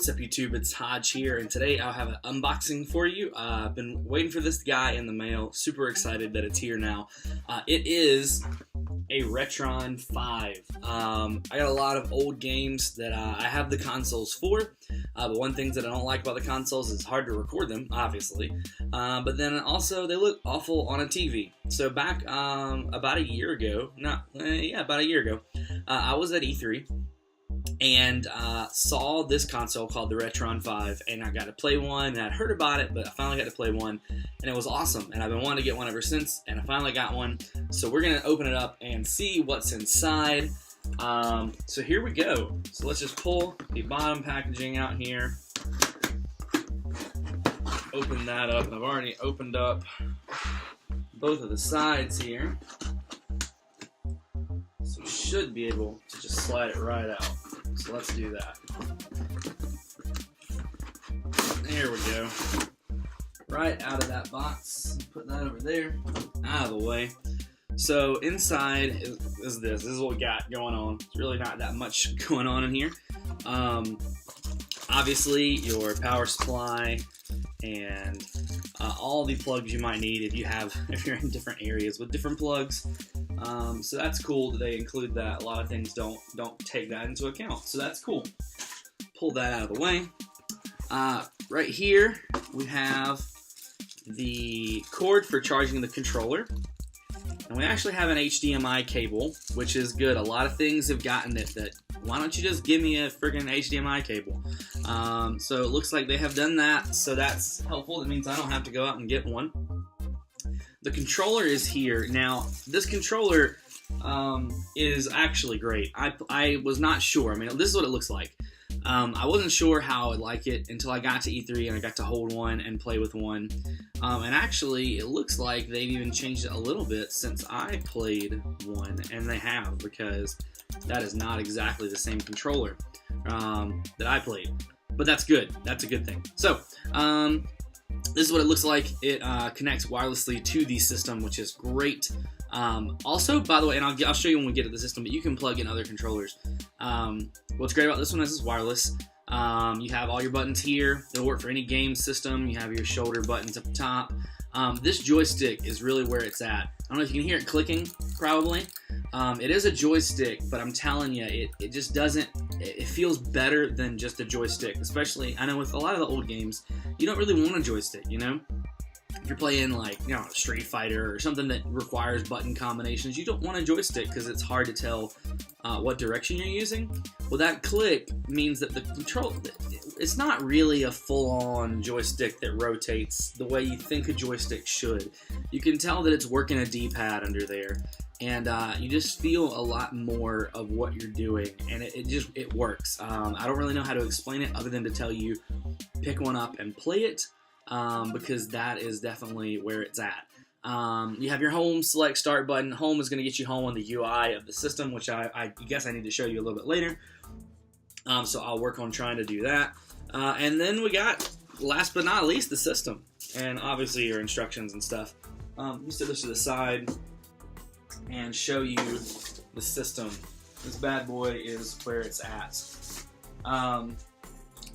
What's up YouTube, it's Hodge here, and today I'll have an unboxing for you. I've been waiting for this guy in the mail, super excited that it's here now. It is a Retron 5. I got a lot of old games that I have the consoles for, but one thing that I don't like about the consoles is it's hard to record them, obviously, but then also they look awful on a TV. So back about a year ago, I was at E3, and saw this console called the Retron 5, and I got to play one, and I'd heard about it, but I finally got to play one, and it was awesome, and I've been wanting to get one ever since, and I finally got one. So we're going to open it up and see what's inside. So here we go. So let's just pull the bottom packaging out here, open that up, and I've already opened up both of the sides here, so we should be able to just slide it right out. So let's do that. There we go. Right out of that box. Put that over there. Out of the way. So inside is this. This is what we got going on. It's really not that much going on in here. Obviously your power supply and all the plugs you might need if you're in different areas with different plugs. So that's cool that they include that. A lot of things don't take that into account, so that's cool. Pull that out of the way. Right here we have the cord for charging the controller, and we actually have an HDMI cable, which is good. A lot of things have gotten it that why don't you just give me a friggin' HDMI cable? So it looks like they have done that, so that's helpful. That means I don't have to go out and get one. The controller is here. Now, this controller is actually great. I was not sure. I mean, this is what it looks like. I wasn't sure how I would like it until I got to E3 and I got to hold one and play with one. And actually, it looks like they've even changed it a little bit since I played one, and they have, because that is not exactly the same controller that I played. But that's good. That's a good thing. So, this is what it looks like. It connects wirelessly to the system, which is great. Also, by the way, and I'll show you when we get to the system, but you can plug in other controllers. What's great about this one is it's wireless. You have all your buttons here. It'll work for any game system. You have your shoulder buttons up top. This joystick is really where it's at. I don't know if you can hear it clicking, probably. It is a joystick, but I'm telling you, it just doesn't, it feels better than just a joystick. Especially, I know with a lot of the old games, you don't really want a joystick, you know? If you're playing like, you know, Street Fighter or something that requires button combinations, you don't want a joystick because it's hard to tell what direction you're using. Well, that click means that the control, it's not really a full-on joystick that rotates the way you think a joystick should. You can tell that it's working a D-pad under there, and you just feel a lot more of what you're doing, and it works. I don't really know how to explain it other than to tell you, pick one up and play it. Because that is definitely where it's at. You have your home, select start button. Home is going to get you home on the UI of the system, which I guess I need to show you a little bit later. So I'll work on trying to do that. And then we got, last but not least, the system. And obviously your instructions and stuff. Let me set this to the side and show you the system. This bad boy is where it's at.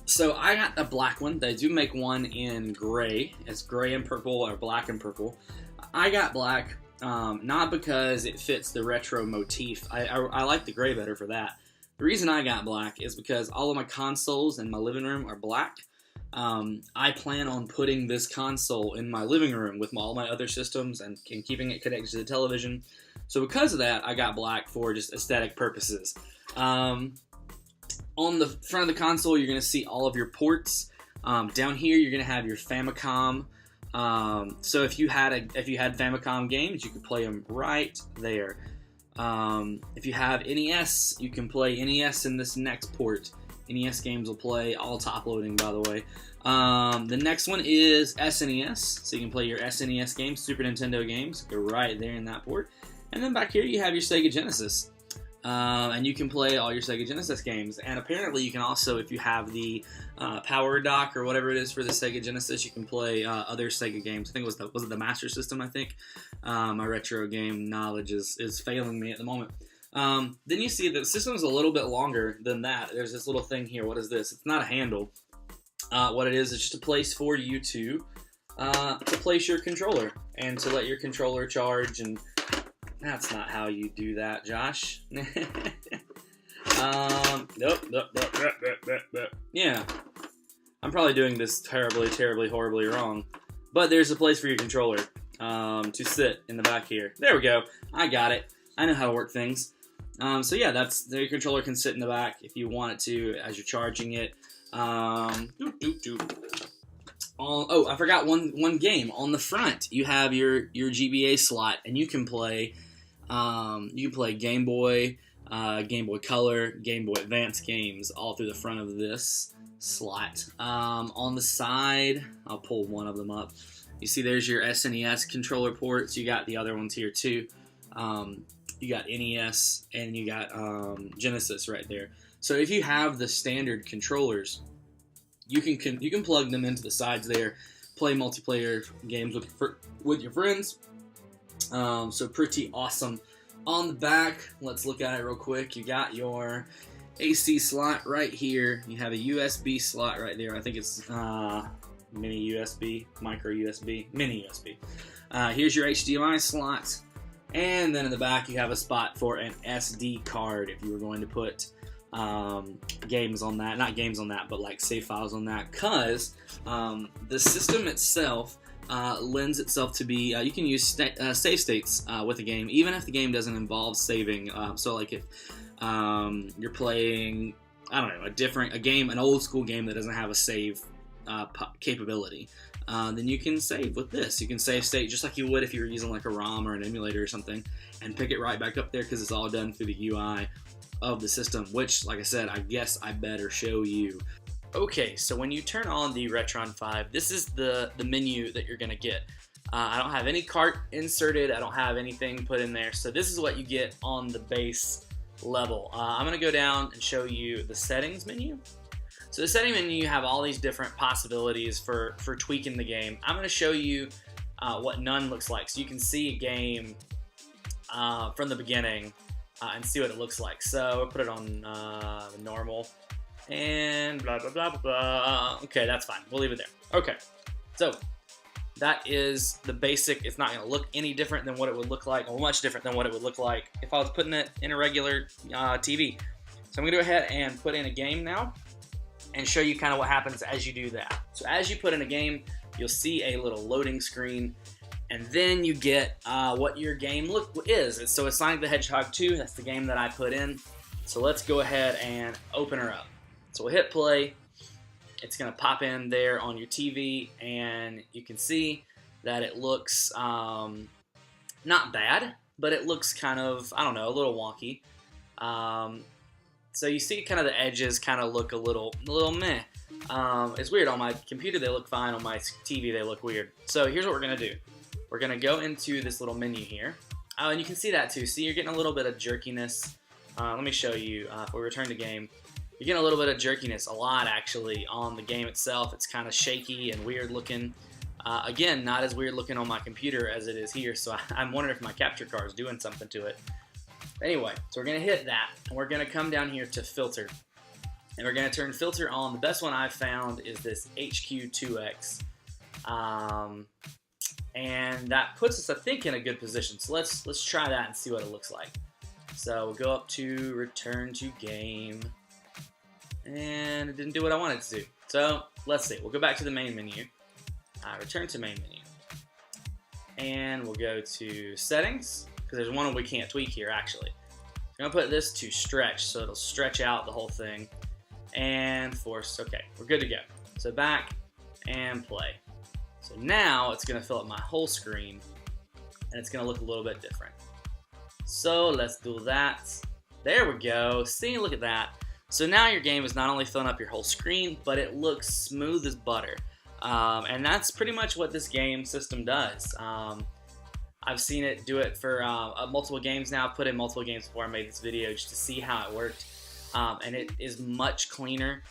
So I got a black one. They do make one in gray. It's gray and purple, or black and purple. I got black, not because it fits the retro motif. I like the gray better for that. The reason I got black is because all of my consoles in my living room are black. I plan on putting this console in my living room with all my other systems and keeping it connected to the television. So because of that, I got black for just aesthetic purposes. On the front of the console, you're going to see all of your ports. Down here, you're going to have your Famicom. So if you had Famicom games, you could play them right there. If you have NES, you can play NES in this next port. NES games will play, all top loading, by the way. The next one is SNES, so you can play your SNES games, Super Nintendo games, go right there in that port. And then back here, you have your Sega Genesis. And you can play all your Sega Genesis games. And apparently you can also, if you have the power dock or whatever it is for the Sega Genesis, you can play other Sega games. I think was it the Master System, I think? My retro game knowledge is failing me at the moment. Then you see that the system is a little bit longer than that. There's this little thing here. What is this? It's not a handle. What it is just a place for you to place your controller and to let your controller charge. And that's not how you do that, Josh. Nope. Yeah. I'm probably doing this terribly, horribly wrong. But there's a place for your controller to sit in the back here. There we go. I got it. I know how to work things. So yeah, there your controller can sit in the back if you want it to as you're charging it. Oh, I forgot one game. On the front, you have your GBA slot, and you can play Game Boy, Game Boy Color, Game Boy Advance games all through the front of this slot. On the side, I'll pull one of them up. You see there's your SNES controller ports. You got the other ones here too. You got NES and you got Genesis right there. So if you have the standard controllers, you can plug them into the sides there, play multiplayer games with your friends. So pretty awesome. On the back, let's look at it real quick. You got your AC slot right here. You have a USB slot right there. I think it's mini USB, micro USB, mini USB. Here's your HDMI slot. And then in the back, you have a spot for an SD card if you were going to put games on that. Not games on that, but like save files on that. Because the system itself lends itself to be, you can use save states with a game, even if the game doesn't involve saving. So like if you're playing, I don't know, an old school game that doesn't have a save capability, then you can save with this. You can save state just like you would if you were using like a ROM or an emulator or something, and pick it right back up there because it's all done through the UI of the system, which, like I said, I guess I better show you. Okay, so when you turn on the Retron 5, this is the menu that you're going to get. I don't have any cart inserted. I don't have anything put in there. So this is what you get on the base level. I'm going to go down and show you the settings menu. So the setting menu, you have all these different possibilities for tweaking the game. I'm going to show you what none looks like. So you can see a game from the beginning and see what it looks like. So we'll put it on normal and blah, blah, blah, blah, blah. Okay, that's fine. We'll leave it there. Okay, so that is the basic. It's not going to look any different than what it would look like, or much different than what it would look like if I was putting it in a regular TV. So I'm going to go ahead and put in a game now and show you kind of what happens as you do that. So as you put in a game, you'll see a little loading screen, and then you get what your game is. So it's Sonic the Hedgehog 2. That's the game that I put in. So let's go ahead and open her up. So we'll hit play. It's going to pop in there on your TV, and you can see that it looks not bad, but it looks kind of, I don't know, a little wonky. So you see kind of the edges kind of look a little meh. It's weird. On my computer, they look fine. On my TV, they look weird. So here's what we're going to do. We're going to go into this little menu here. Oh, and you can see that too. See, you're getting a little bit of jerkiness. Let me show you. If we return to game, you're getting a little bit of jerkiness, a lot actually, on the game itself. It's kind of shaky and weird looking. Again, not as weird looking on my computer as it is here, so I'm wondering if my capture card is doing something to it. Anyway, so we're going to hit that, and we're going to come down here to filter. And we're going to turn filter on. The best one I've found is this HQ2X. And that puts us, I think, in a good position. So let's try that and see what it looks like. So we'll go up to return to game. And it didn't do what I wanted it to do. So let's see. We'll go back to the main menu. Return to main menu. And we'll go to settings, because there's one we can't tweak here actually. I'm going to put this to stretch, so it'll stretch out the whole thing. And force. Okay, we're good to go. So back and play. So now it's going to fill up my whole screen, and it's going to look a little bit different. So let's do that. There we go. See, look at that. So now your game is not only filling up your whole screen, but it looks smooth as butter. And that's pretty much what this game system does. I've seen it do it for multiple games now. I've put in multiple games before I made this video just to see how it worked. And it is much cleaner,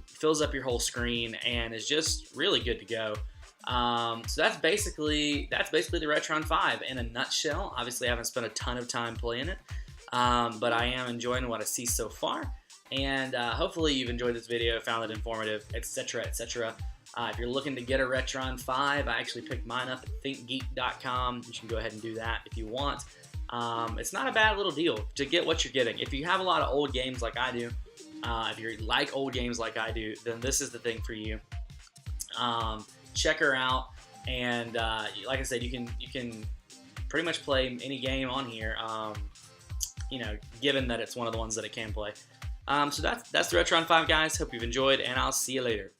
fills up your whole screen, and is just really good to go. So that's basically the Retron 5 in a nutshell. Obviously, I haven't spent a ton of time playing it. but I am enjoying what I see so far. And hopefully you've enjoyed this video, found it informative, etc., etc. If you're looking to get a Retron 5, I actually picked mine up at thinkgeek.com. You can go ahead and do that if you want. It's not a bad little deal to get what you're getting. If you have a lot of old games like I do, if you like old games like I do, then this is the thing for you. Check her out, and like I said, you can pretty much play any game on here. You know, given that it's one of the ones that it can play. So that's the Retron 5, guys. Hope you've enjoyed, and I'll see you later.